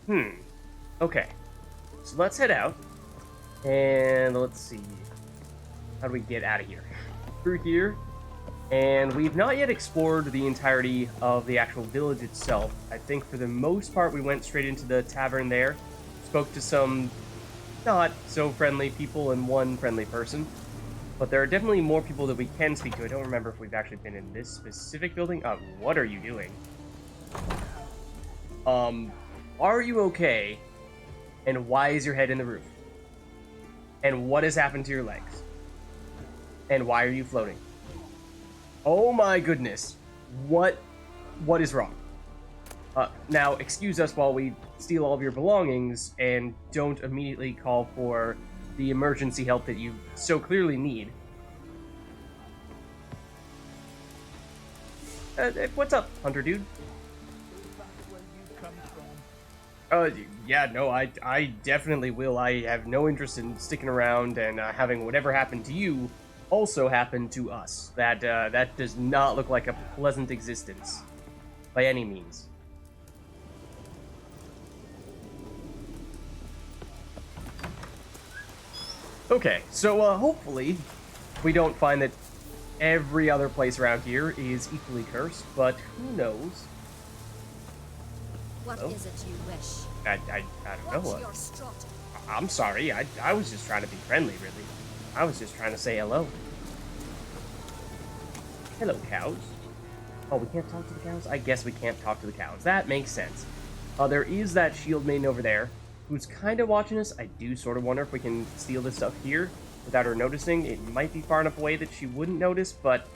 Okay. So let's head out. And let's see. How do we get out of here? Through here. And we've not yet explored the entirety of the actual village itself. I think for the most part we went straight into the tavern there. Spoke to some not so friendly people and one friendly person. But there are definitely more people that we can speak to. I don't remember if we've actually been in this specific building. What are you doing? Are you okay? And why is your head in the roof? And what has happened to your legs? And why are you floating? Oh my goodness. What is wrong? Now, excuse us while we steal all of your belongings and don't immediately call for the emergency help that you so clearly need. What's up, Hunter dude? Yeah, no, I definitely will. I have no interest in sticking around and having whatever happened to you also happen to us. That does not look like a pleasant existence by any means. Okay, so hopefully we don't find that every other place around here is equally cursed, but who knows? What is it you wish? I don't know. I'm sorry, I was just trying to be friendly, really. I was just trying to say hello. Hello, cows. Oh, we can't talk to the cows? I guess we can't talk to the cows. That makes sense. There is that shield maiden over there who's kind of watching us. I do sort of wonder if we can steal this stuff here without her noticing. It might be far enough away that she wouldn't notice, but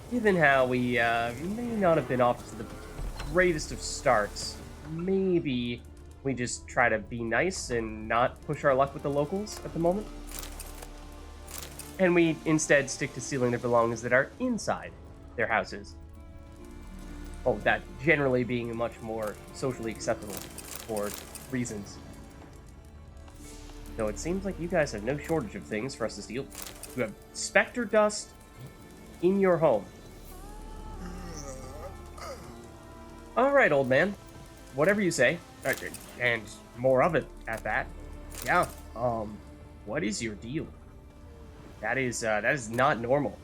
given how we may not have been off to the greatest of starts, maybe we just try to be nice and not push our luck with the locals at the moment. And we instead stick to stealing their belongings that are inside their houses. Oh, that generally being much more socially acceptable for reasons. Though it seems like you guys have no shortage of things for us to steal. You have specter dust in your home. Alright, old man. Whatever you say. And more of it at that. Yeah, what is your deal? That is not normal.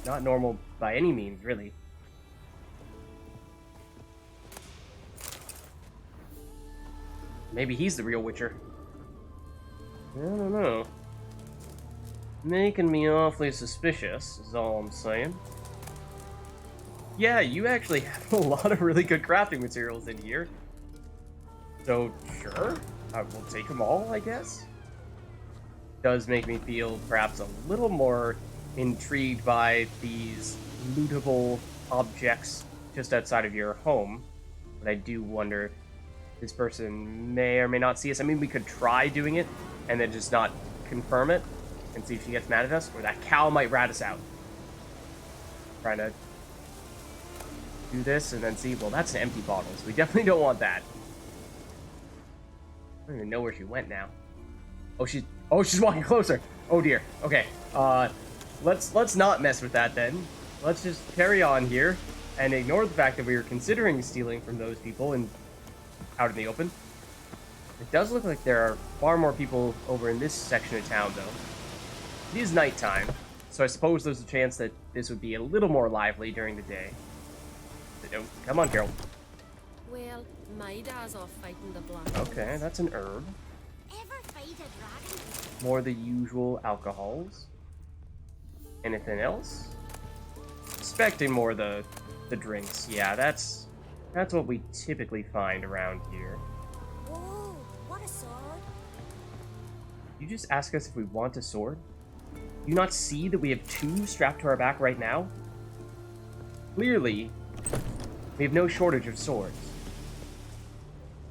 Not normal by any means, really. Maybe he's the real Witcher. I don't know. Making me awfully suspicious, is all I'm saying. Yeah, you actually have a lot of really good crafting materials in here. So, sure. I will take them all, I guess. Does make me feel perhaps a little more intrigued by these lootable objects just outside of your home. But I do wonder if this person may or may not see us. I mean, we could try doing it and then just not confirm it and see if she gets mad at us, or that cow might rat us out. Trying to do this and then see, well, that's an empty bottle, so we definitely don't want that. I don't even know where she went now. Oh, she's walking closer. Oh dear. Okay. Let's not mess with that then. Let's just carry on here and ignore the fact that we were considering stealing from those people and out in the open. It does look like there are far more people over in this section of town, though. It is nighttime, so I suppose there's a chance that this would be a little more lively during the day. So come on, Carol. Well, my dad's off fighting the black. Okay, that's an herb. Ever fight a dragon? More the usual alcohols. Anything else? Expecting more the drinks. Yeah, that's what we typically find around here. Oh, what a sword! You just ask us if we want a sword? You not see that we have two strapped to our back right now? Clearly, we have no shortage of swords.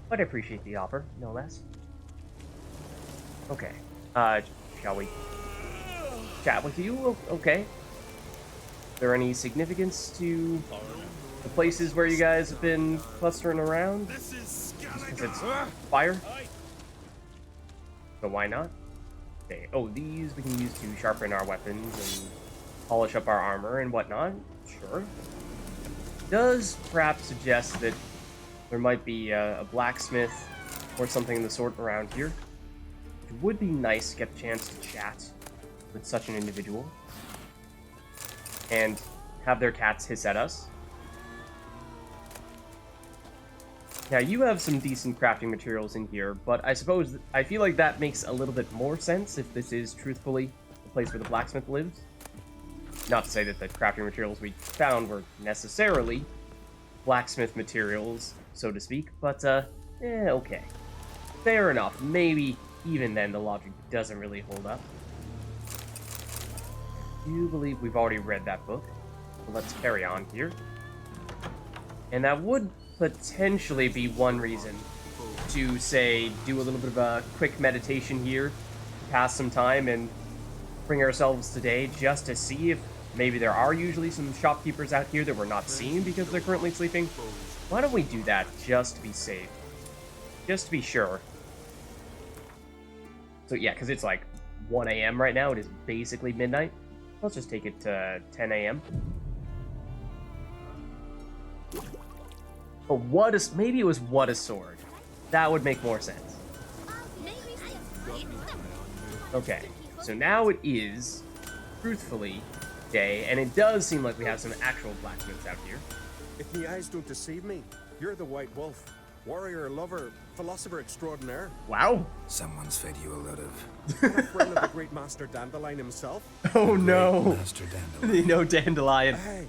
But I appreciate the offer, no less. Okay, shall we chat with you? Okay. Is there any significance to the places where you guys have been clustering around? Just because it's fire? So why not? Okay, oh, these we can use to sharpen our weapons and polish up our armor and whatnot. Sure. Does perhaps suggest that There might be a blacksmith or something of the sort around here. It would be nice to get the chance to chat with such an individual and have their cats hiss at us. Now, you have some decent crafting materials in here, but I feel like that makes a little bit more sense if this is truthfully the place where the blacksmith lives. Not to say that the crafting materials we found were necessarily blacksmith materials, so to speak, but, okay. Fair enough. Maybe even then the logic doesn't really hold up. I do believe we've already read that book, so let's carry on here. And that would potentially be one reason to, say, do a little bit of a quick meditation here, pass some time, and bring ourselves today just to see if maybe there are usually some shopkeepers out here that we're not seeing because they're currently sleeping. Why don't we do that just to be safe? Just to be sure. So yeah, because it's like 1 a.m. right now. It is basically midnight. Let's just take it to 10 a.m. But maybe it was what a sword. That would make more sense. Okay, so now it is, truthfully, day, and it does seem like we have some actual blacksmiths out here. If my eyes don't deceive me, you're the White Wolf. Warrior, lover, philosopher extraordinaire. Wow. Someone's fed you a lot of... And a friend of the great Master Dandelion himself. Oh no. Master Dandelion. You know Dandelion. Hey,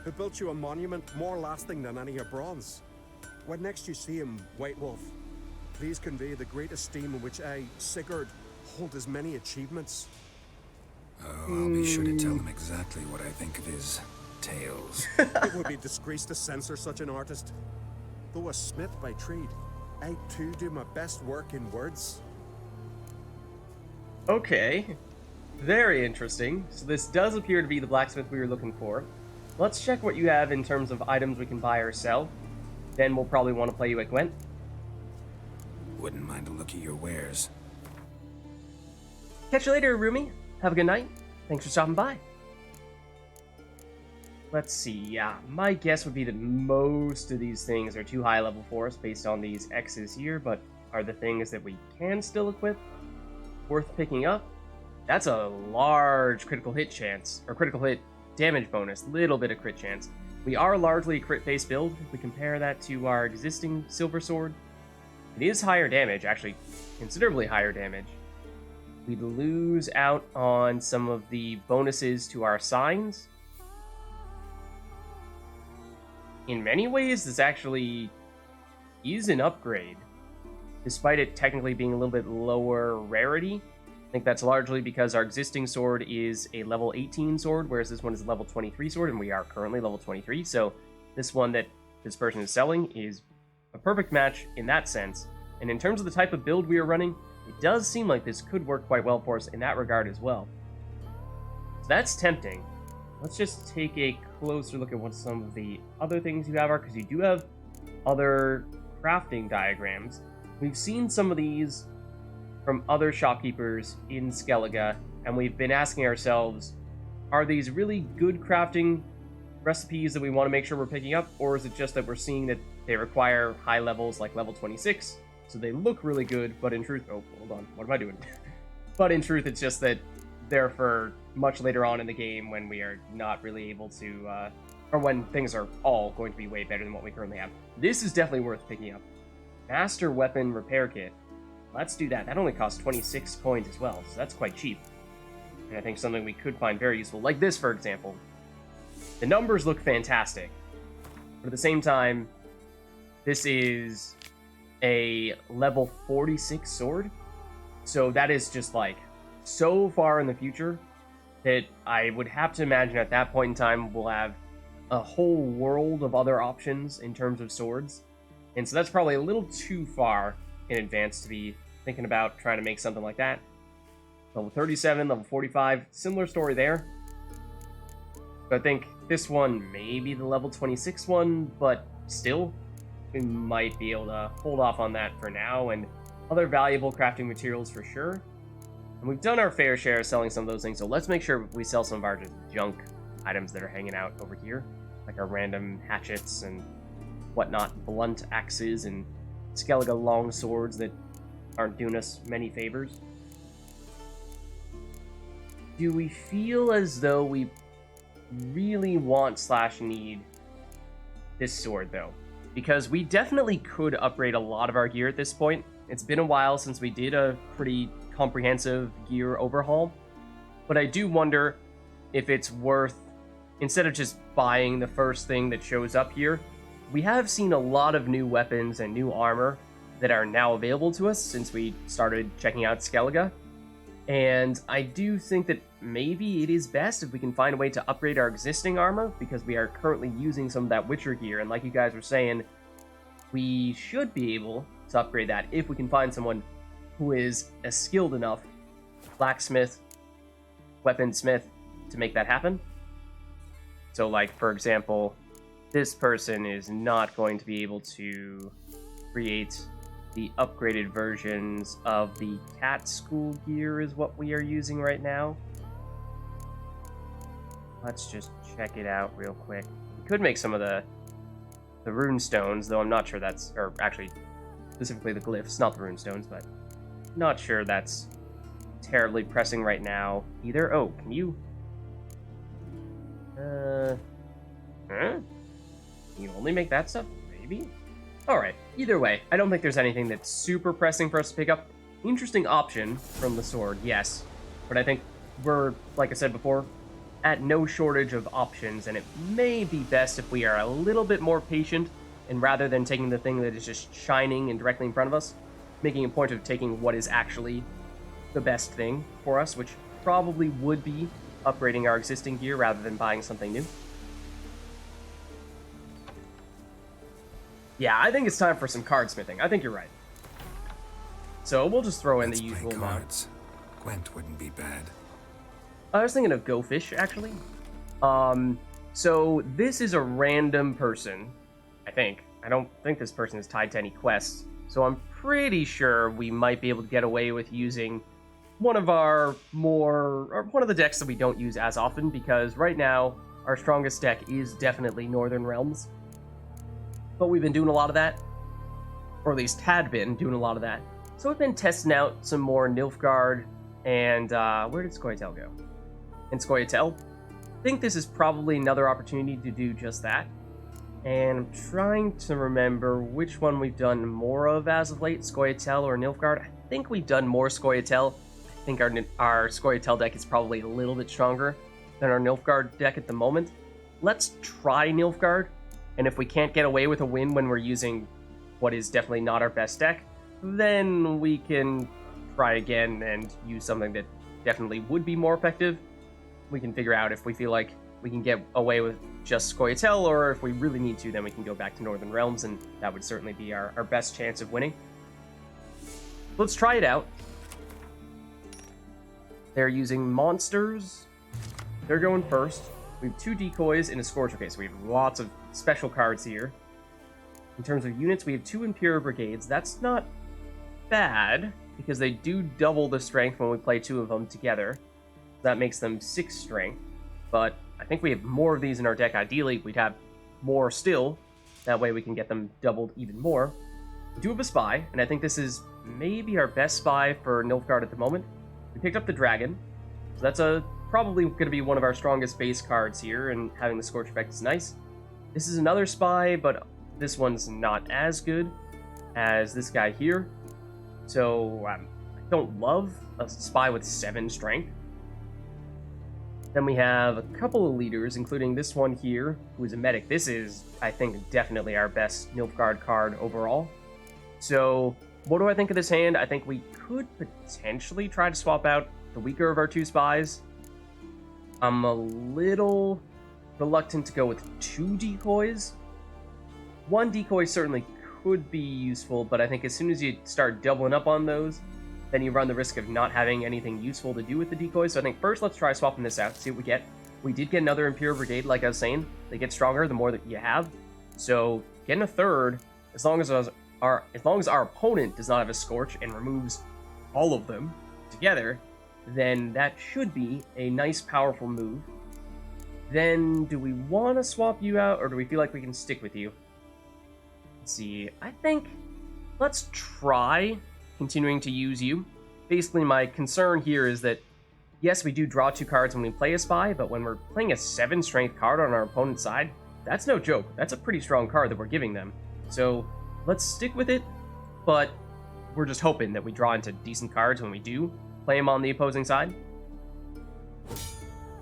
who built you a monument more lasting than any of bronze. When next you see him, White Wolf, please convey the great esteem in which I, Sigurd, hold his many achievements. Oh, I'll be sure to tell him exactly what I think of his tales. It would be disgrace to censor such an artist. Though a smith by trade, I too do my best work in words. Okay. Very interesting. So this does appear to be the blacksmith we were looking for. Let's check what you have in terms of items we can buy or sell. Then we'll probably want to play you at Gwent. Wouldn't mind a look at your wares. Catch you later, Rumi. Have a good night. Thanks for stopping by. Let's see, yeah. My guess would be that most of these things are too high level for us based on these X's here, but are the things that we can still equip worth picking up? That's a large critical hit chance, or critical hit damage bonus, little bit of crit chance. We are largely a crit-based build. If we compare that to our existing silver sword, it is higher damage, actually considerably higher damage. We'd lose out on some of the bonuses to our signs. In many ways, this actually is an upgrade, despite it technically being a little bit lower rarity. I think that's largely because our existing sword is a level 18 sword, whereas this one is a level 23 sword, and we are currently level 23, so this one that this person is selling is a perfect match in that sense. And in terms of the type of build we are running, it does seem like this could work quite well for us in that regard as well. So that's tempting. Let's just take a closer look at what some of the other things you have are, because you do have other crafting diagrams. We've seen some of these from other shopkeepers in Skellige, and we've been asking ourselves, are these really good crafting recipes that we want to make sure we're picking up, or is it just that we're seeing that they require high levels like level 26, so they look really good, but in truth, oh, hold on, what am I doing? But in truth, it's just that they're for much later on in the game when we are not really able to, or when things are all going to be way better than what we currently have. This is definitely worth picking up. Master Weapon Repair Kit. Let's do that. That only costs 26 coins as well, so that's quite cheap. And I think something we could find very useful, like this, for example. The numbers look fantastic, but at the same time, this is a level 46 sword, so that is just, like, so far in the future that I would have to imagine at that point in time we'll have a whole world of other options in terms of swords, and so that's probably a little too far in advance to be thinking about trying to make something like that. Level 37, level 45, similar story there. So I think this one may be the level 26 one, but still, we might be able to hold off on that for now, and other valuable crafting materials for sure. And we've done our fair share of selling some of those things, so let's make sure we sell some of our just junk items that are hanging out over here, like our random hatchets and whatnot, blunt axes and Skellige long swords that aren't doing us many favors. Do we feel as though we really want / need this sword, though? Because we definitely could upgrade a lot of our gear at this point. It's been a while since we did a pretty comprehensive gear overhaul, but I do wonder if it's worth, instead of just buying the first thing that shows up here, we have seen a lot of new weapons and new armor that are now available to us since we started checking out Skellige. And I do think that maybe it is best if we can find a way to upgrade our existing armor, because we are currently using some of that Witcher gear, and like you guys were saying, we should be able to upgrade that if we can find someone who is a skilled enough blacksmith, weaponsmith, to make that happen. So, like, for example, this person is not going to be able to create the upgraded versions of the cat school gear is what we are using right now. Let's just check it out real quick. We could make some of the rune stones, though I'm not sure that's, or actually specifically the glyphs, not the rune stones, but not sure that's terribly pressing right now either. Oh, can you? Can you only make that stuff? Maybe? Alright, either way, I don't think there's anything that's super pressing for us to pick up. Interesting option from the sword, yes. But I think we're, like I said before, at no shortage of options, and it may be best if we are a little bit more patient, and rather than taking the thing that is just shining and directly in front of us, making a point of taking what is actually the best thing for us, which probably would be upgrading our existing gear rather than buying something new. Yeah, I think it's time for some cardsmithing. I think you're right. So we'll just throw in the usual cards. Gwent wouldn't be bad. I was thinking of Go Fish, actually. So this is a random person, I think. I don't think this person is tied to any quests, so I'm pretty sure we might be able to get away with using one of our one of the decks that we don't use as often, because right now our strongest deck is definitely Northern Realms. But we've been doing a lot of that, or at least had been doing a lot of that. So we've been testing out some more Nilfgaard, and where did Scoia'tael go? And Scoia'tael. I think this is probably another opportunity to do just that. And I'm trying to remember which one we've done more of as of late, Scoia'tael or Nilfgaard. I think we've done more Scoia'tael. I think our Scoia'tael deck is probably a little bit stronger than our Nilfgaard deck at the moment. Let's try Nilfgaard, and if we can't get away with a win when we're using what is definitely not our best deck, then we can try again and use something that definitely would be more effective. We can figure out if we feel like we can get away with just Scoia'tael, or if we really need to, then we can go back to Northern Realms, and that would certainly be our best chance of winning. Let's try it out. They're using monsters. They're going first. We have 2 decoys and a Scorch. Okay, so we have lots of special cards here. In terms of units, we have 2 Imperial Brigades. That's not bad, because they do double the strength when we play 2 of them together. That makes them 6 strength, but I think we have more of these in our deck. Ideally, we'd have more still. That way we can get them doubled even more. We do have a spy, and I think this is maybe our best spy for Nilfgaard at the moment. We picked up the dragon, so that's probably going to be one of our strongest base cards here, and having the Scorch effect is nice. This is another spy, but this one's not as good as this guy here. So I don't love a spy with 7 strength. Then we have a couple of leaders, including this one here, who is a medic. This is, I think, definitely our best Nilfgaard card overall. So what do I think of this hand? I think we could potentially try to swap out the weaker of our 2 spies. I'm a little reluctant to go with 2 decoys. 1 decoy certainly could be useful, but I think as soon as you start doubling up on those, then you run the risk of not having anything useful to do with the decoys. So I think first let's try swapping this out, see what we get. We did get another Imperial Brigade, like I was saying. They get stronger the more that you have. So getting a 3rd, as long as our opponent does not have a Scorch and removes all of them together, then that should be a nice, powerful move. Then, do we want to swap you out, or do we feel like we can stick with you? Let's see. I think let's try continuing to use you. Basically, my concern here is that, yes, we do draw 2 cards when we play a spy, but when we're playing a 7 strength card on our opponent's side, that's no joke. That's a pretty strong card that we're giving them. So let's stick with it, but we're just hoping that we draw into decent cards when we do play them on the opposing side.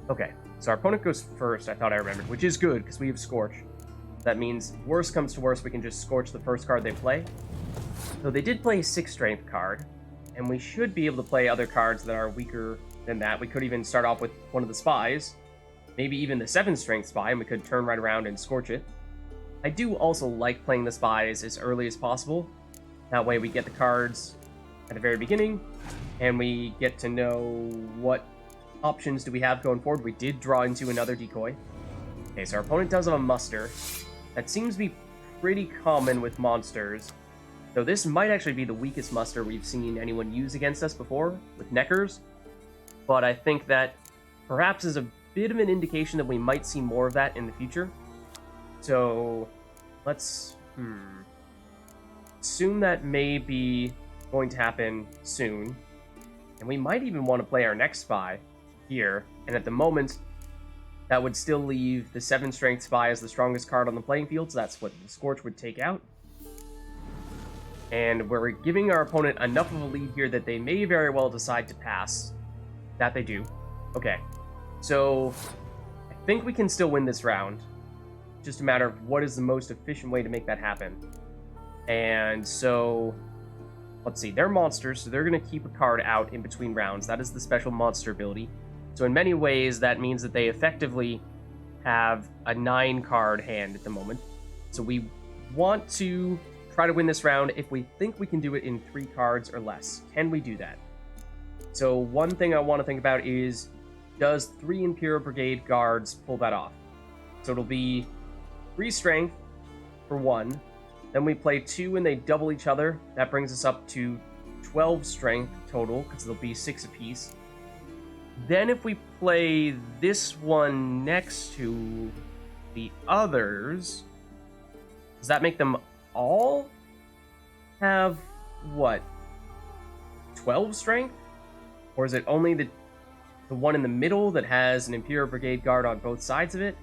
Okay, so our opponent goes first, I thought I remembered, which is good because we have Scorch. That means worst comes to worst, we can just Scorch the first card they play. So they did play a 6 strength card, and we should be able to play other cards that are weaker than that. We could even start off with one of the spies, maybe even the 7 strength spy, and we could turn right around and Scorch it. I do also like playing the spies as early as possible. That way we get the cards at the very beginning, and we get to know what options do we have going forward. We did draw into another decoy. Okay, so our opponent does have a muster. That seems to be pretty common with monsters. So this might actually be the weakest muster we've seen anyone use against us before, with Neckers. But I think that perhaps is a bit of an indication that we might see more of that in the future. So let's assume that may be going to happen soon. And we might even want to play our next spy here. And at the moment, that would still leave the 7 strength spy as the strongest card on the playing field. So that's what the Scorch would take out. And we're giving our opponent enough of a lead here that they may very well decide to pass. That they do. Okay. So I think we can still win this round. Just a matter of what is the most efficient way to make that happen. And so, let's see. They're monsters, so they're going to keep a card out in between rounds. That is the special monster ability. So in many ways, that means that they effectively have a 9 card hand at the moment. So we want to try to win this round if we think we can do it in 3 cards or less. Can we do that? So one thing I want to think about is, does 3 Imperial Brigade guards pull that off? So it'll be 3 strength for 1. Then we play 2 and they double each other. That brings us up to 12 strength total, because there'll be 6 apiece. Then if we play this one next to the others, does that make them all have, what, 12 strength? Or is it only the one in the middle that has an Imperial Brigade guard on both sides of it?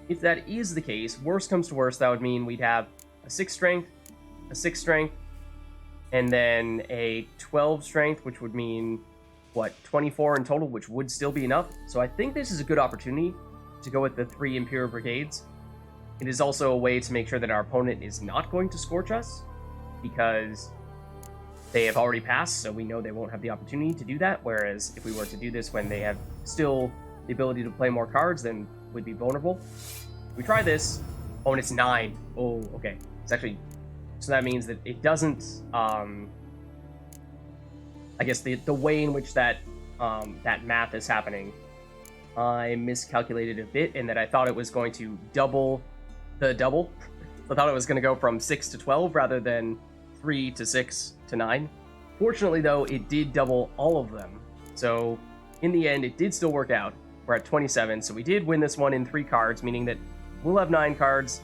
If that is the case, worst comes to worst, that would mean we'd have a 6 strength, a 6 strength, and then a 12 strength, which would mean, what, 24 in total, which would still be enough. So I think this is a good opportunity to go with the 3 Imperial Brigades. It is also a way to make sure that our opponent is not going to Scorch us, because they have already passed, so we know they won't have the opportunity to do that, whereas if we were to do this when they have still the ability to play more cards, then we'd be vulnerable. We try this. Oh, and it's 9. Oh, okay. It's actually... So that means that it doesn't... I guess the way in which that that math is happening, I miscalculated a bit in that I thought it was going to double the double. I thought it was going to go from 6 to 12 rather than 3 to 6 to 9. Fortunately, though, it did double all of them. So in the end, it did still work out. We're at 27, so we did win this one in 3 cards, meaning that we'll have 9 cards.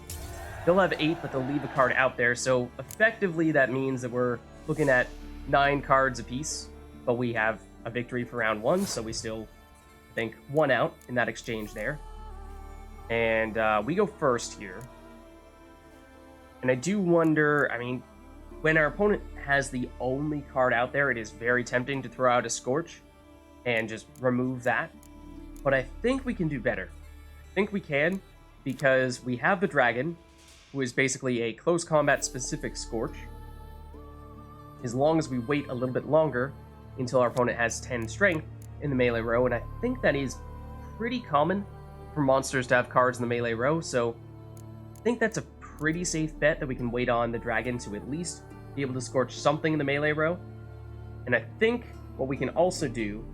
They'll have 8, but they'll leave a card out there. So effectively, that means that we're looking at 9 cards apiece, but we have a victory for round 1, so we still, I think, 1 out in that exchange there. And we go first here. And I do wonder, I mean, when our opponent has the only card out there, it is very tempting to throw out a Scorch and just remove that. But I think we can do better. I think we can, because we have the Dragon, who is basically a close combat specific Scorch. As long as we wait a little bit longer until our opponent has 10 strength in the melee row, and I think that is pretty common for monsters to have cards in the melee row, so I think that's a pretty safe bet that we can wait on the Dragon to at least be able to Scorch something in the melee row. And I think what we can also do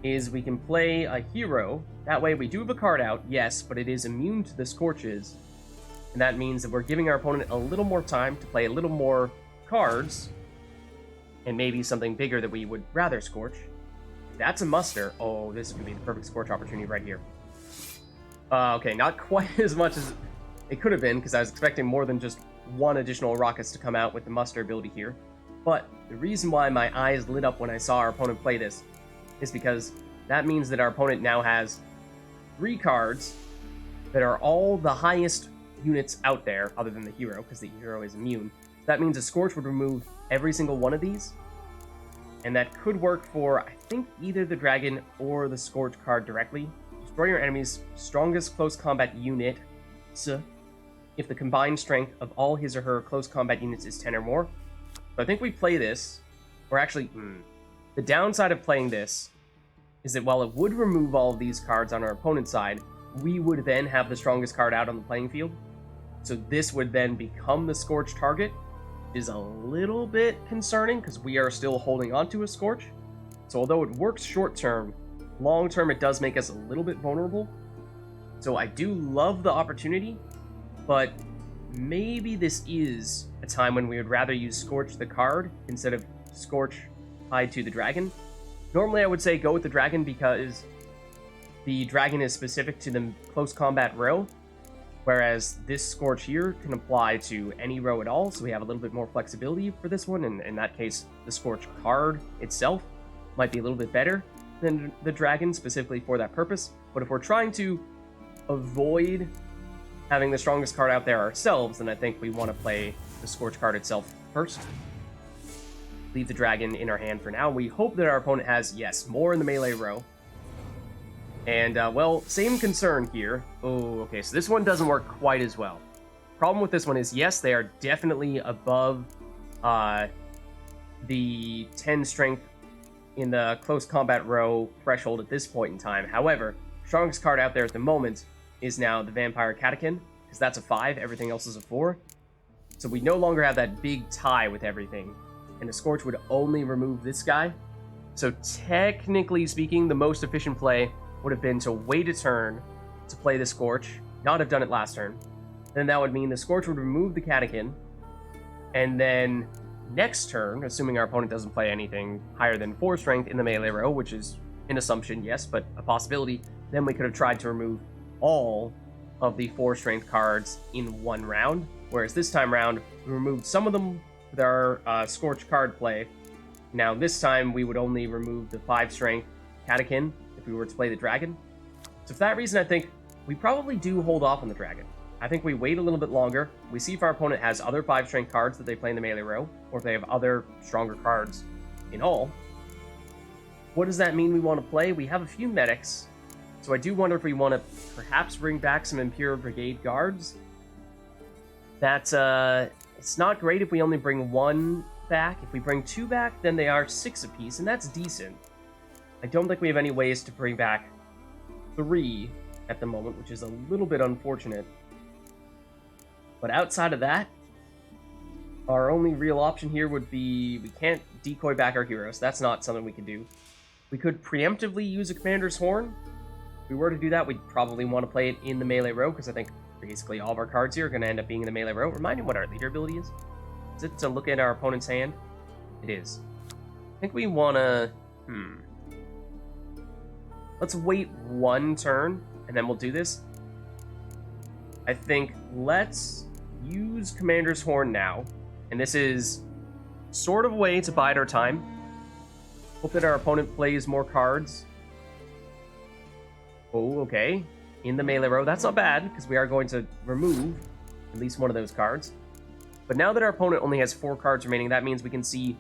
is we can play a hero. That way we do have a card out, yes, but it is immune to the Scorches. And that means that we're giving our opponent a little more time to play a little more cards, and maybe something bigger that we would rather Scorch. That's a muster. Oh, this is going to be the perfect Scorch opportunity right here. Okay, not quite as much as it could have been, because I was expecting more than just 1 additional rockets to come out with the muster ability here. But the reason why my eyes lit up when I saw our opponent play this is because that means that our opponent now has 3 cards that are all the highest units out there, other than the hero, because the hero is immune. So that means a Scorch would remove every single one of these, and that could work for, I think, either the Dragon or the Scorch card directly. Destroy your enemy's strongest close combat unit if the combined strength of all his or her close combat units is 10 or more. So I think we play this, or actually, the downside of playing this is that while it would remove all of these cards on our opponent's side, we would then have the strongest card out on the playing field. So this would then become the Scorch target, which is a little bit concerning because we are still holding on to a Scorch. So although it works short term, long term it does make us a little bit vulnerable. So I do love the opportunity, but maybe this is a time when we would rather use Scorch the card instead of Scorch tied to the Dragon. Normally I would say go with the Dragon because the Dragon is specific to the close combat row, whereas this Scorch here can apply to any row at all, so we have a little bit more flexibility for this one, and in that case, the Scorch card itself might be a little bit better than the Dragon specifically for that purpose. But if we're trying to avoid having the strongest card out there ourselves, then I think we want to play the Scorch card itself first. Leave the Dragon in our hand for now. We hope that our opponent has, yes, more in the melee row. And, well, same concern here. Oh, okay, so this one doesn't work quite as well. Problem with this one is, yes, they are definitely above the 10 strength in the close combat row threshold at this point in time. However, strongest card out there at the moment is now the Vampire Catechin, because that's a 5, everything else is a 4. So we no longer have that big tie with everything, and the Scorch would only remove this guy. So technically speaking, the most efficient play would have been to wait a turn to play the Scorch, not have done it last turn. Then that would mean the Scorch would remove the Catechin, and then next turn, assuming our opponent doesn't play anything higher than 4 strength in the melee row, which is an assumption, yes, but a possibility, then we could have tried to remove all of the 4 strength cards in one round, whereas this time round, we removed some of them with our Scorch card play. Now this time, we would only remove the 5 strength Catechin if we were to play the Dragon. So for that reason, I think we probably do hold off on the Dragon. I think we wait a little bit longer, we see if our opponent has other 5 strength cards that they play in the melee row, or if they have other stronger cards in all. What does that mean we want to play? We have a few medics, so I do wonder if we want to perhaps bring back some Imperial Brigade guards. It's not great if we only bring 1 back. If we bring 2 back, then they are 6 apiece, and that's decent. I don't think we have any ways to bring back 3 at the moment, which is a little bit unfortunate. But outside of that, our only real option here would be, we can't decoy back our heroes. That's not something we can do. We could preemptively use a Commander's Horn. If we were to do that, we'd probably want to play it in the melee row, because I think basically all of our cards here are going to end up being in the melee row. Remind me what our leader ability is. Is it to look at our opponent's hand? It is. I think we want to... Let's wait 1 turn, and then we'll do this. I think let's use Commander's Horn now, and this is sort of a way to bide our time. Hope that our opponent plays more cards. Oh, okay. In the melee row, that's not bad, because we are going to remove at least one of those cards. But now that our opponent only has 4 cards remaining, that means we can see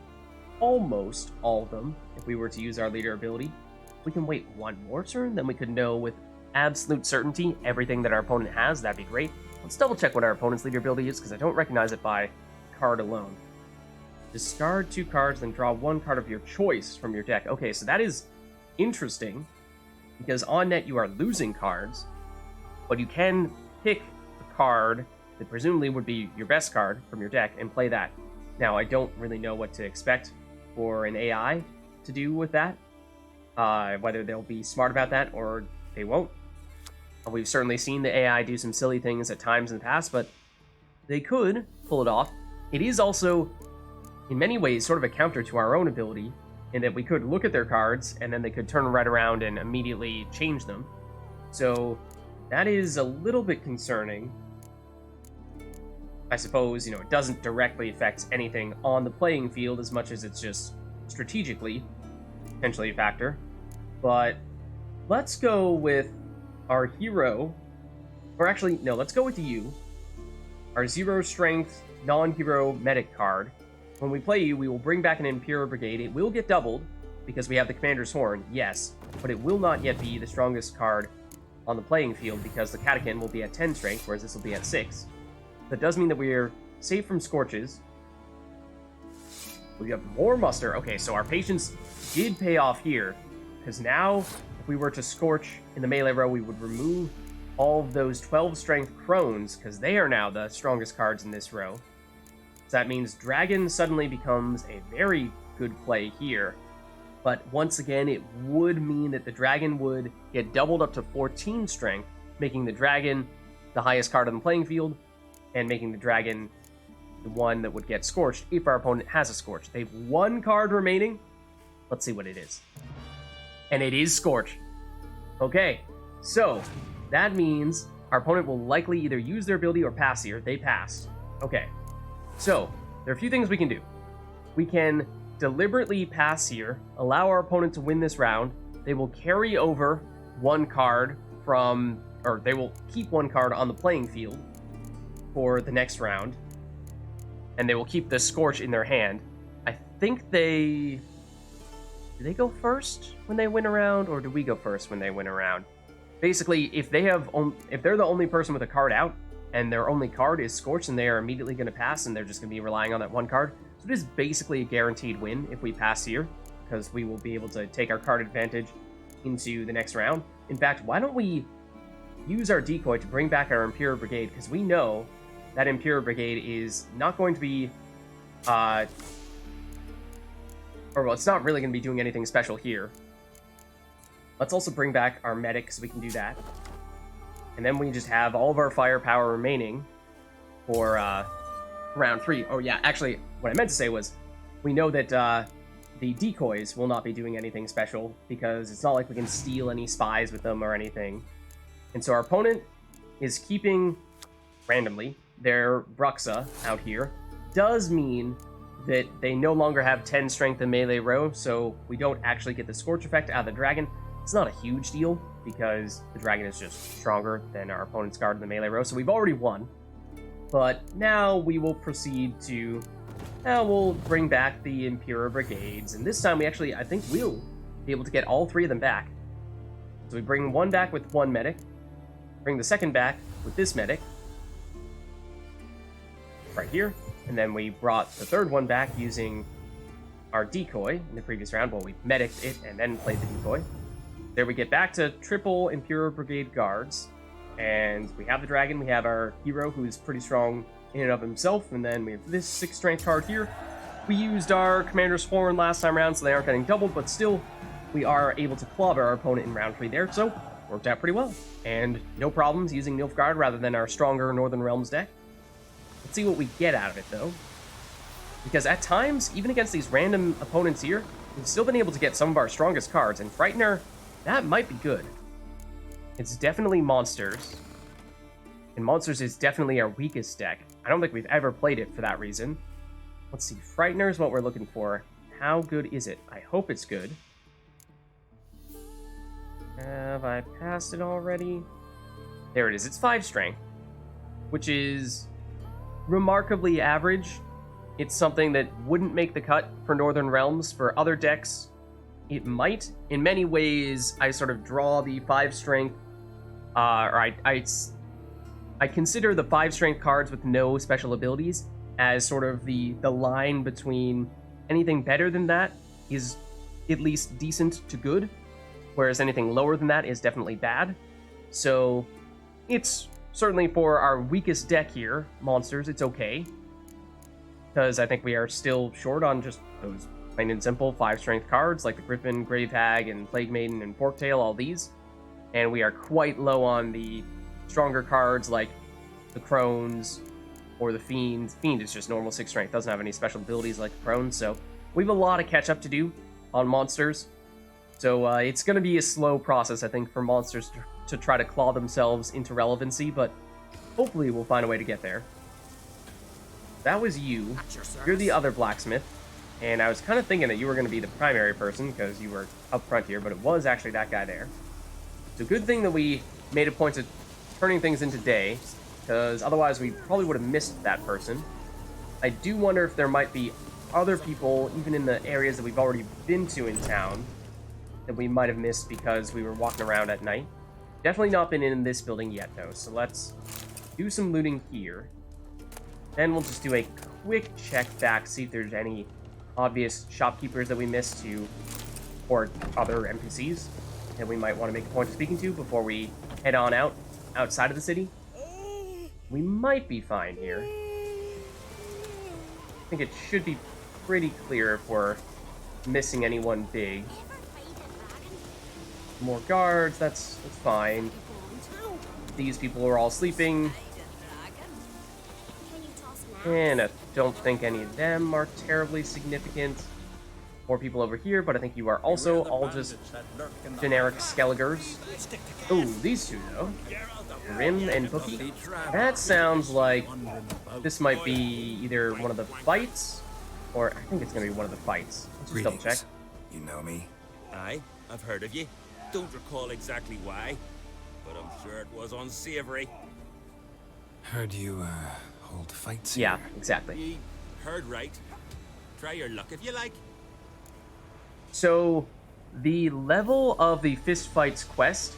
almost all of them if we were to use our leader ability. If we can wait 1 more turn, then we could know with absolute certainty everything that our opponent has. That'd be great. Let's double check what our opponent's leader ability is, because I don't recognize it by card alone. Discard 2 cards, then draw 1 card of your choice from your deck. Okay, so that is interesting, because on net you are losing cards, but you can pick a card that presumably would be your best card from your deck and play that. Now, I don't really know what to expect for an AI to do with that, whether they'll be smart about that or they won't. We've certainly seen the AI do some silly things at times in the past, but they could pull it off. It is also, in many ways, sort of a counter to our own ability, in that we could look at their cards, and then they could turn right around and immediately change them. So that is a little bit concerning. I suppose, you know, it doesn't directly affect anything on the playing field as much as it's just strategically potentially a factor. But let's go with our hero, or actually, no, let's go with you, our 0 strength non-hero medic card. When we play you, we will bring back an Imperial Brigade. It will get doubled because we have the Commander's Horn, yes, but it will not yet be the strongest card on the playing field because the Catechin will be at 10 strength, whereas this will be at 6. That does mean that we're safe from Scorches. We have more muster. Okay, so our patience did pay off here, because now, if we were to Scorch in the melee row, we would remove all of those 12 strength Crones, because they are now the strongest cards in this row. So that means Dragon suddenly becomes a very good play here. But once again, it would mean that the Dragon would get doubled up to 14 strength, making the Dragon the highest card on the playing field, and making the Dragon the one that would get Scorched if our opponent has a Scorch. They have one card remaining. Let's see what it is. And it is Scorch. Okay, so that means our opponent will likely either use their ability or pass here. They pass. Okay, so there are a few things we can do. We can deliberately pass here, allow our opponent to win this round. They will carry over one card from, or they will keep one card on the playing field for the next round, and they will keep the Scorch in their hand. I think do they go first when they win a round, or do we go first when they win a round? Basically, if they're the only person with a card out, and their only card is Scorch, and they are immediately going to pass, and they're just going to be relying on that one card. So it is basically a guaranteed win if we pass here, because we will be able to take our card advantage into the next round. In fact, why don't we use our decoy to bring back our Imperial Brigade, because we know that Imperial Brigade is not going to be, or well, it's not really going to be doing anything special here. Let's also bring back our medic, so we can do that. And then we just have all of our firepower remaining for round 3. Oh yeah, actually, what I meant to say was, we know that the decoys will not be doing anything special, because it's not like we can steal any spies with them or anything. And so our opponent is keeping, randomly, their Bruxa out here. Does mean that they no longer have 10 strength in melee row, so we don't actually get the Scorch effect out of the Dragon. It's not a huge deal, because the Dragon is just stronger than our opponent's card in the melee row, so we've already won. But now we will proceed to... Now we'll bring back the Imperial Brigades, and this time we actually, I think we'll be able to get all 3 of them back. So we bring one back with one medic, bring the second back with this medic, right here, and then we brought the third one back using our decoy in the previous round. Well, we medicked it and then played the decoy. There we get back to triple Imperial Brigade guards, and we have the Dragon, we have our hero who's pretty strong in and of himself, and then we have this 6 strength card here. We used our Commander's Horn last time around, so they aren't getting doubled, but still, we are able to clobber our opponent in round 3 there, so worked out pretty well. And no problems using Nilfgaard rather than our stronger Northern Realms deck. Let's see what we get out of it, though. Because at times, even against these random opponents here, we've still been able to get some of our strongest cards, and Frightener, that might be good. It's definitely Monsters, and Monsters is definitely our weakest deck. I don't think we've ever played it for that reason. Let's see, Frightener is what we're looking for. How good is it? I hope it's good. Have I passed it already? There it is. It's 5 strength, which is remarkably average. It's something that wouldn't make the cut for Northern Realms. For other decks, it might. In many ways, I sort of draw the 5 strength, or I consider the 5 strength cards with no special abilities as sort of the line between anything better than that is at least decent to good, whereas anything lower than that is definitely bad. So it's certainly for our weakest deck here, Monsters, it's okay, because I think we are still short on just those plain and simple 5 strength cards like the Griffin, Grave Hag, and Plague Maiden, and Forktail, all these. And we are quite low on the stronger cards like the Crones or the Fiend. Fiend is just normal 6 strength, doesn't have any special abilities like the Crones, so we have a lot of catch up to do on Monsters. So it's going to be a slow process, I think, for Monsters to try to claw themselves into relevancy, but hopefully we'll find a way to get there. That was you. At your service. You're the other blacksmith. And I was kind of thinking that you were going to be the primary person because you were up front here, but it was actually that guy there. So good thing that we made a point of turning things into day, because otherwise we probably would have missed that person. I do wonder if there might be other people, even in the areas that we've already been to in town, that we might have missed because we were walking around at night. Definitely not been in this building yet, though, so let's do some looting here. Then we'll just do a quick check back, see if there's any obvious shopkeepers that we missed to, or other NPCs that we might want to make a point of speaking to before we head on outside of the city. We might be fine here. I think it should be pretty clear if we're missing anyone big. More guards, that's fine. These people are all sleeping. And I don't think any of them are terribly significant. More people over here, but I think you are also all just generic Skelligers. Oh, these two, though. Grim and Bookie. That sounds like this might be either one of the fights, or I think it's going to be one of the fights. Let's just double check. You know me? Aye, I've heard of you. Don't recall exactly why, but I'm sure it was unsavory. Heard you, hold fights Yeah, here. exactly. Ye heard right. Try your luck if you like. So, the level of the Fist Fights quest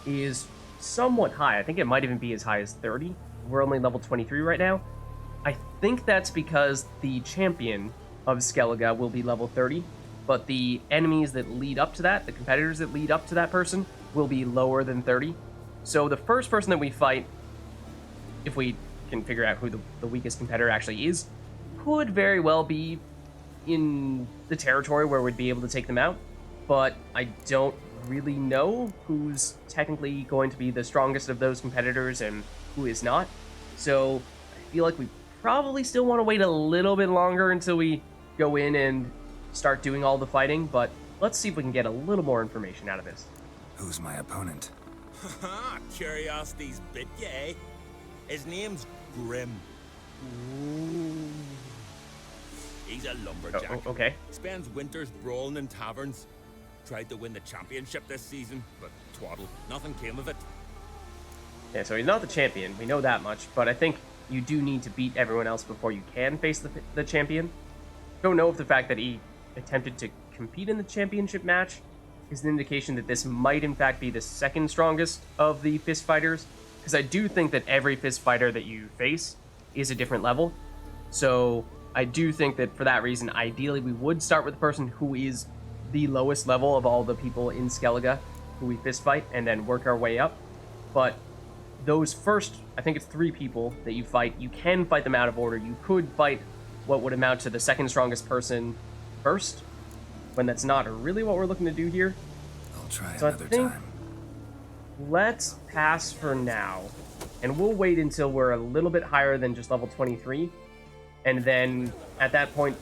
is somewhat high. I think it might even be as high as 30. We're only level 23 right now. I think that's because the champion of Skellige will be level 30, but the enemies that lead up to that, the competitors that lead up to that person, will be lower than 30. So the first person that we fight, if we can figure out who the weakest competitor actually is, could very well be in the territory where we'd be able to take them out, but I don't really know who's technically going to be the strongest of those competitors and who is not. So I feel like we probably still want to wait a little bit longer until we go in and start doing all the fighting, but let's see if we can get a little more information out of this. Who's my opponent? Haha, curiosity's bit you, eh? His name's Grim. He's a lumberjack. Okay. Spends winters brawling in taverns. Tried to win the championship this season, but twaddle. Nothing came of it. Yeah, so he's not the champion, we know that much, but I think you do need to beat everyone else before you can face the champion. Don't know if the fact that he attempted to compete in the championship match is an indication that this might in fact be the second strongest of the fist fighters, because I do think that every fist fighter that you face is a different level. So I do think that for that reason, ideally we would start with the person who is the lowest level of all the people in Skellige who we fist fight, and then work our way up. But those first, I think it's 3 people that you fight, you can fight them out of order. You could fight what would amount to the second strongest person first, when that's not really what we're looking to do here. I'll try So I another think time. let's pass for now, and we'll wait until we're a little bit higher than just level 23, and then at that point,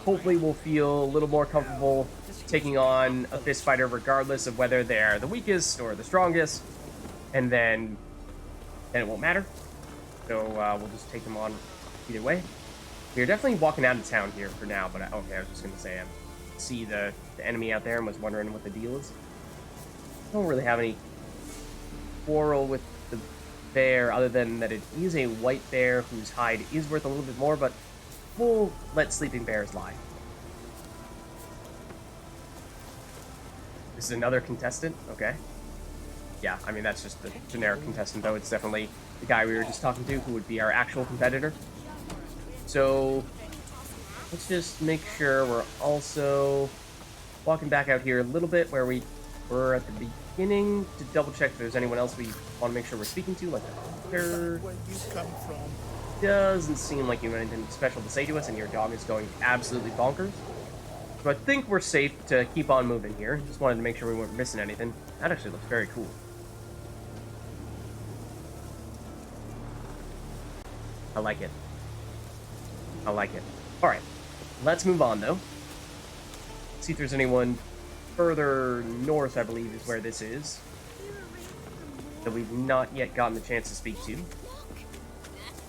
hopefully we'll feel a little more comfortable taking on a fist fighter regardless of whether they're the weakest or the strongest, and then it won't matter. So we'll just take them on either way. We're definitely walking out of town here for now, but okay, I was just going to say I see the enemy out there and was wondering what the deal is. I don't really have any quarrel with the bear other than that it is a white bear whose hide is worth a little bit more, but we'll let sleeping bears lie. This is another contestant? Okay. Yeah, I mean, that's just the generic contestant, though. It's definitely the guy we were just talking to, who would be our actual competitor. So, let's just make sure we're also walking back out here a little bit where we were at the beginning to double check if there's anyone else we want to make sure we're speaking to, like there doesn't seem like you have anything special to say to us, and your dog is going absolutely bonkers. So I think we're safe to keep on moving here. Just wanted to make sure we weren't missing anything. That actually looks very cool. I like it. I like it. Alright, let's move on though. See if there's anyone further north, I believe is where this is, that we've not yet gotten the chance to speak to.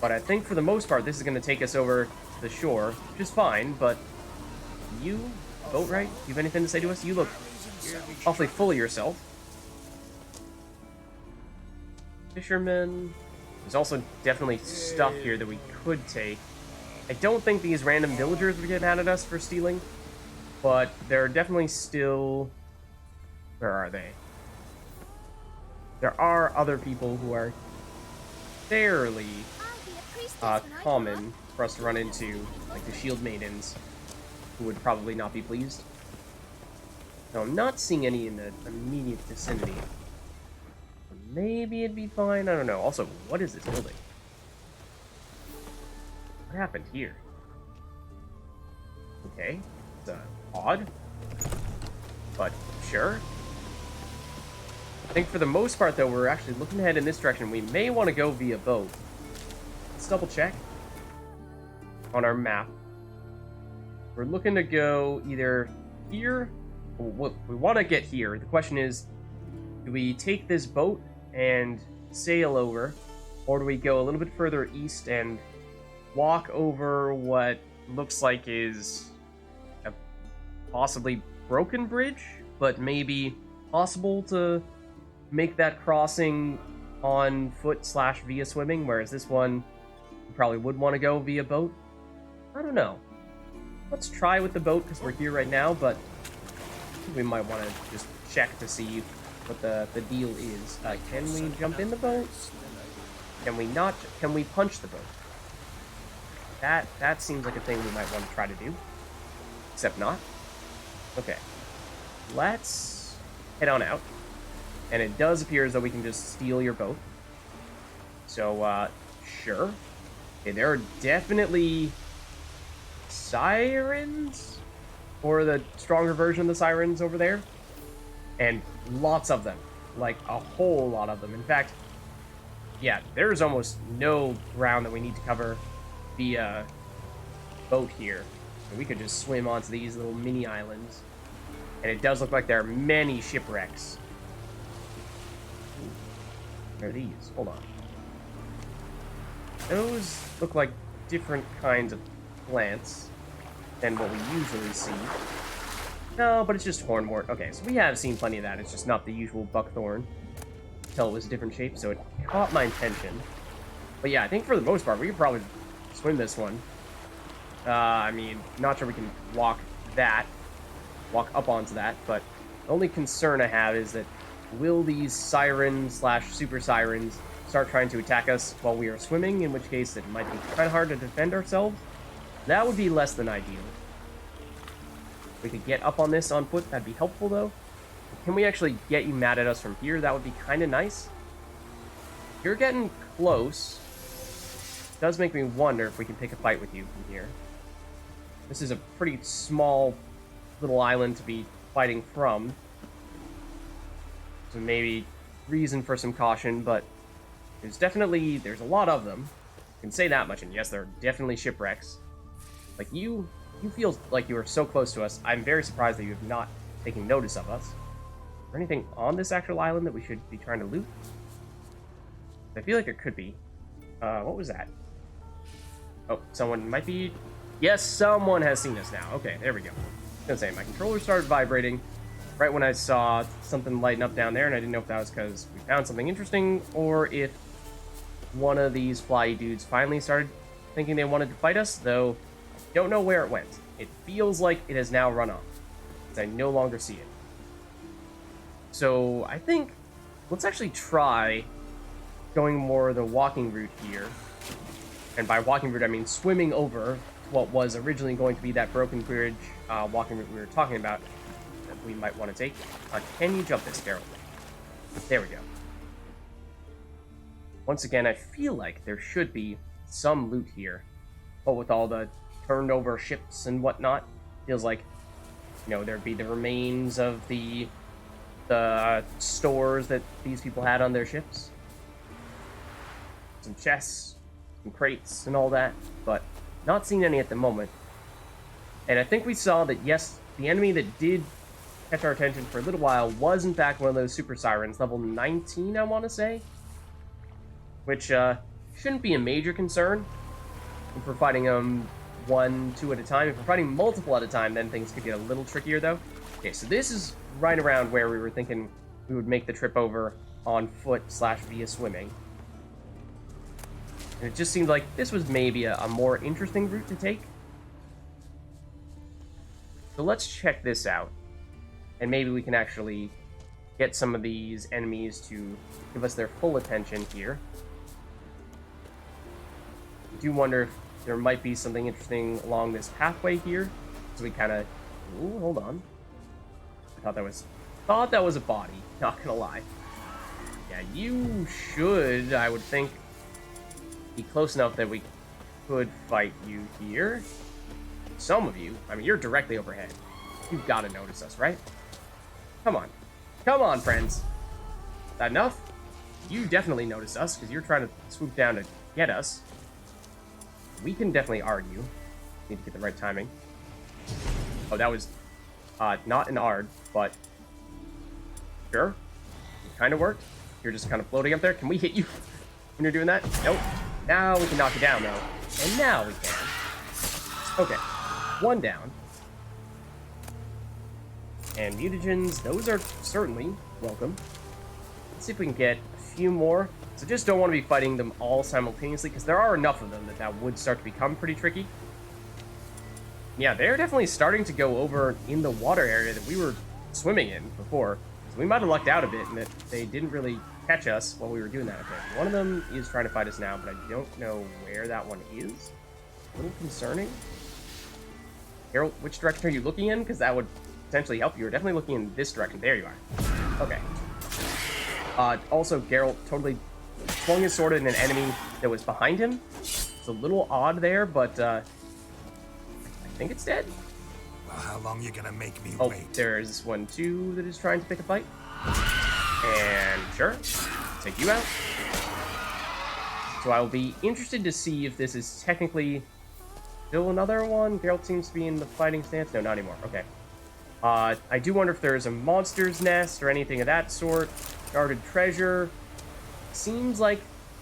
But I think for the most part, this is going to take us over to the shore, which is fine, but you, boat right? You have anything to say to us? You look awfully full of yourself. Fishermen. There's also definitely stuff here that we could take. I don't think these random villagers would get mad at us for stealing, but there are definitely still... Where are they? There are other people who are fairly common for us to run into, like the shield maidens, who would probably not be pleased. No, I'm not seeing any in the immediate vicinity. Maybe it'd be fine, I don't know. Also, what is this building? What happened here? Okay, it's odd, but sure. I think for the most part, though, we're actually looking ahead in this direction. We may want to go via boat. Let's double check on our map. We're looking to go either here, or we want to get here. The question is, do we take this boat and sail over, or do we go a little bit further east and walk over what looks like is a possibly broken bridge, but maybe possible to make that crossing on foot / via swimming, whereas this one we probably would want to go via boat? I don't know. Let's try with the boat because we're here right now, but we might want to just check to see what the deal is. Can we jump in the boat? Can we not? Can we punch the boat? That seems like a thing we might want to try to do. Except not. Okay. Let's head on out. And it does appear as though we can just steal your boat. So, sure. Okay, there are definitely sirens? Or the stronger version of the sirens over there. And lots of them. Like, a whole lot of them. In fact, yeah, there's almost no ground that we need to cover via boat here. So we could just swim onto these little mini islands. And it does look like there are many shipwrecks. What are these? Hold on. Those look like different kinds of plants than what we usually see. No, but it's just hornwort. Okay, so we have seen plenty of that. It's just not the usual buckthorn. Until it was a different shape, so it caught my attention. But yeah, I think for the most part, we could probably swim this one. I mean, not sure we can walk up onto that, but the only concern I have is that will these sirens / super sirens start trying to attack us while we are swimming, in which case it might be kind of hard to defend ourselves. That would be less than ideal. If we could get up on this on foot, that'd be helpful, though. Can we actually get you mad at us from here? That would be kind of nice. You're getting close. It does make me wonder if we can pick a fight with you from here. This is a pretty small little island to be fighting from. So maybe reason for some caution, but there's a lot of them. I can say that much, and yes, there are definitely shipwrecks. Like, you feel like you are so close to us. I'm very surprised that you have not taken notice of us. Is there anything on this actual island that we should be trying to loot? I feel like there could be. What was that? Oh, someone might be... Yes, someone has seen us now. Okay, there we go. I was gonna say, my controller started vibrating right when I saw something lighten up down there, and I didn't know if that was because we found something interesting, or if one of these fly dudes finally started thinking they wanted to fight us, though I don't know where it went. It feels like it has now run off, because I no longer see it. So, I think, let's actually try going more the walking route here. And by walking route, I mean swimming over what was originally going to be that broken bridge walking route we were talking about that we might want to take. Can you jump this, Daryl? There we go. Once again, I feel like there should be some loot here. But with all the turned over ships and whatnot, feels like, you know, there'd be the remains of the stores that these people had on their ships. Some chests, some crates, and all that, but not seeing any at the moment. And I think we saw that, yes, the enemy that did catch our attention for a little while was, in fact, one of those super sirens, level 19, I want to say. Which, shouldn't be a major concern. If we're fighting them 1, 2 at a time. If we're fighting multiple at a time, then things could get a little trickier, though. Okay, so this is right around where we were thinking we would make the trip over on foot / via swimming. And it just seemed like this was maybe a more interesting route to take. So let's check this out. And maybe we can actually get some of these enemies to give us their full attention here. I do wonder if there might be something interesting along this pathway here. So we kind of... Ooh, hold on. I thought that was a body, not gonna lie. Yeah, you should, I would think, be close enough that we could fight you here. Some of you, I mean, you're directly overhead. You've got to notice us, right? Come on. Come on, friends. Is that enough? You definitely notice us, because you're trying to swoop down to get us. We can definitely argue. Need to get the right timing. Oh, that was not an ARD, but sure. It kind of worked. You're just kind of floating up there. Can we hit you when you're doing that? Nope. Now we can knock you down, though. And now we can. Okay. 1 down. And mutagens, those are certainly welcome. Let's see if we can get a few more. So just don't want to be fighting them all simultaneously, because there are enough of them that would start to become pretty tricky. Yeah, they're definitely starting to go over in the water area that we were swimming in before. So we might have lucked out a bit in that they didn't really catch us while we were doing that. Okay, one of them is trying to fight us now, but I don't know where that one is. A little concerning. Harold, which direction are you looking in? Because that would potentially help you. You're definitely looking in this direction. There you are. Okay. Also, Geralt totally swung his sword at an enemy that was behind him. It's a little odd there, but I think it's dead. Well, how long you gonna make me Oh, wait? there's one, too, that is trying to pick a fight. And sure, take you out. So I'll be interested to see if this is technically still another one. Geralt seems to be in the fighting stance. No, not anymore. Okay. I do wonder if there's a monster's nest or anything of that sort. Guarded treasure. Seems like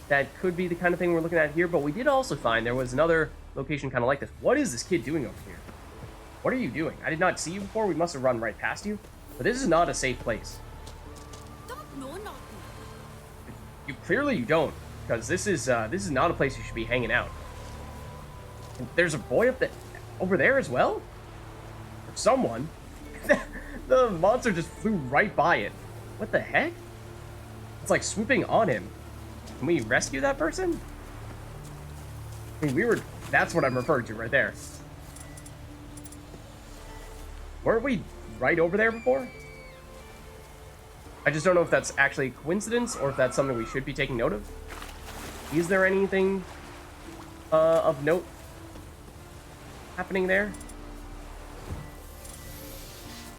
that could be the kind of thing we're looking at here, but we did also find there was another location kind of like this. What is this kid doing over here? What are you doing? I did not see you before. We must have run right past you. But this is not a safe place. Don't know nothing. Clearly you don't, because this is not a place you should be hanging out. And there's a boy over there as well? Or someone. The monster just flew right by it. What the heck? It's like swooping on him. Can we rescue that person? I mean, that's what I'm referring to right there. Weren't we right over there before? I just don't know if that's actually a coincidence or if that's something we should be taking note of. Is there anything of note happening there?